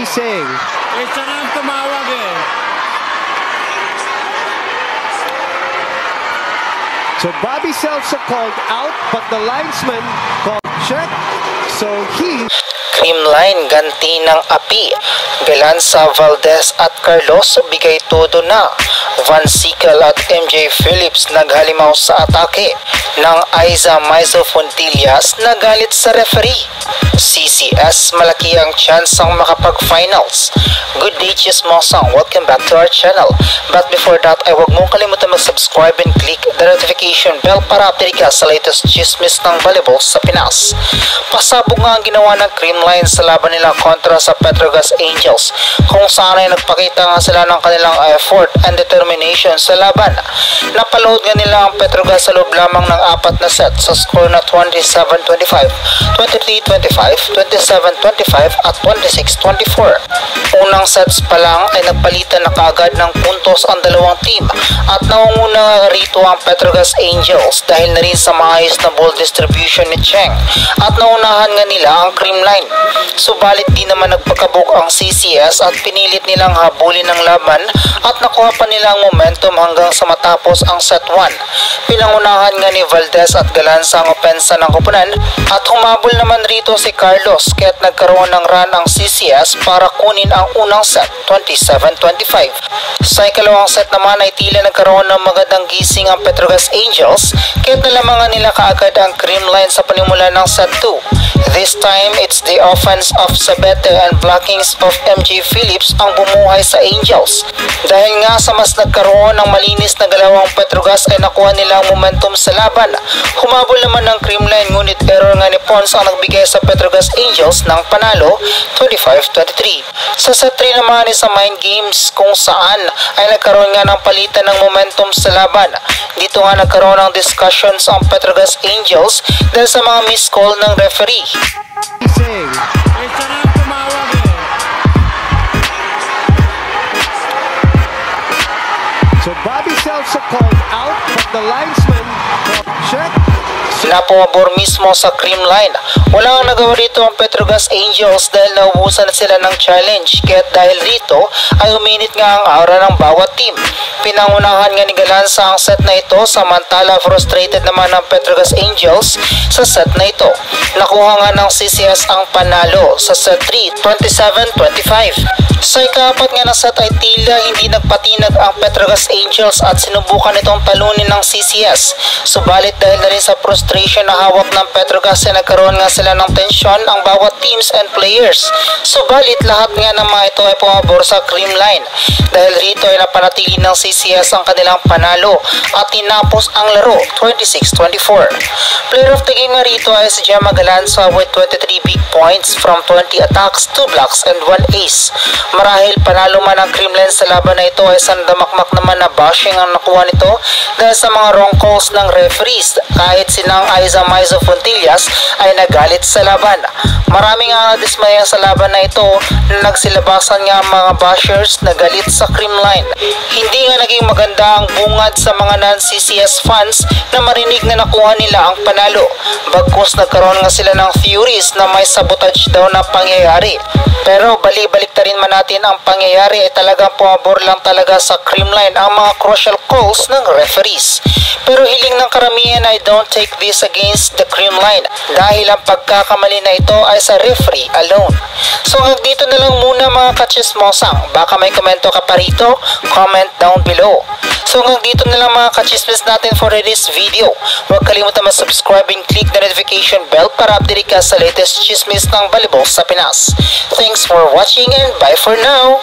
he's saying? Isa nang tumawag eh. So Bobby Celso called out, but the linesman called check. So he... Creamline ganti ng api. Galanza, Valdez at Carlos bigay todo na. Van Sickle at MJ Phillips naghalimaw sa atake. Nang Aiza Maizo Fontillas nagalit sa referee. CCS malaki ang chance ang makapag-finals. Good day, Chismosang. Welcome back to our channel. But before that ay huwag mong kalimutan mag-subscribe and click the notification bell para update ka sa latest chismis ng volleyball sa Pinas. Pasabog nga ang ginawa ng Creamline sa laban nila kontra sa Petrogas Angels, kung saan ay nagpakita nga sila ng kanilang effort and determination sa laban. Napaload nga nila ang Petrogas sa loob lamang ng 4 na set sa score na 27-25, 23-25, 27-25 at 26-24. Unang sets pa lang ay nagpalitan na kaagad ng puntos ang dalawang team at naunguna rito ang Petrogas Angels dahil na rin sa maayos na ball distribution ni Cheng at naunahan nga nila ang Creamline. Subalit di naman nagpakabuk ang CCS at pinilit nilang habulin ng laban at nakuha pa nila ang momentum hanggang sa matapos ang set 1. Pinangunahan nga ni Valdez at Galanza ang opensa ng koponan at humabol naman rito si Carlos kaya't nagkaroon ng run ang CCS para kunin ang unang set 27-25. Sa ikalawang set naman ay tila nagkaroon ng magandang gising ang Petrogas Angels kaya't nalamangan nila kaagad ang Creamline sa panimula ng set 2. This time it's the offense of Sabete and blockings of MJ Phillips ang bumuhay sa Angels. Dahil nga sa mas nagkaroon ng malinis na galawang Petrogas ay nakuha nila ang momentum sa laban. Humabol naman ng Creamline ngunit error nga ni Pons ang nagbigay sa Petrogas Angels ng panalo 25-23. Sa set 3 naman sa mind games kung saan ay nagkaroon nga ng palitan ng momentum sa laban. Dito nga nagkaroon ng discussions ang Petrogas Angels dahil sa mga missed call ng referee. He's saying? Isa nang tumawag eh. So Bobby Celso called out, but the linesman called check. Napumabor mismo sa Creamline. Wala ang nagawa rito ang Petrogas Angels dahil naubusan na sila ng challenge kaya't dahil rito ay uminit nga ang aura ng bawat team. Pinangunahan nga ni Galanza ang set na ito samantala frustrated naman ang Petrogas Angels sa set na ito. Nakuha nga ng CCS ang panalo sa set 3, 27-25. Sa ika-4 nga na set ay tila hindi nagpatinag ang Petrogas Angels at sinubukan itong talunin ng CCS. Subalit dahil na rin sa frustration na hawak ng Petrogas ay nagkaroon nga sila ng tensyon ang bawat teams and players. Subalit lahat nga ng mga ito ay pumabor sa Creamline. Dahil rito ay napanatili ng CCS ang kanilang panalo at tinapos ang laro 26-24. Player of the game nga rito ay si Gemma Galanza with 23 big points from 20 attacks, 2 blocks and 1 ace. Marahil panalo man ang Creamline sa laban na ito ay sandamakmak naman na bashing ang nakuha nito dahil sa mga wrong calls ng referees kahit sinang Aiza Maizo Fontillas ay nagalit sa laban. Maraming nga nadismaya sa laban na ito na nagsilabasan nga ang mga bashers na galit sa Creamline. Hindi nga naging maganda ang bungad sa mga non-CCS fans na marinig na nakuha nila ang panalo. Bagkus nagkaroon nga sila ng theories na may sabotage daw na pangyayari. Pero balik ta rin man natin ang pangyayari ay talagang pumabor lang talaga sa Creamline ang mga crucial calls ng referees. Pero hiling ng karamihan ay don't take this against the Creamline dahil ang pagkakamali na ito ay sa referee alone. So hanggang dito na lang muna mga kachismosang. Baka may komento ka pa rito, comment down below. So hanggang dito na lang mga kachismis natin for this video. Huwag kalimutan mag-subscribe and click the notification bell para update ka sa latest chismis ng volleyball sa Pinas. Thanks for watching and bye for now!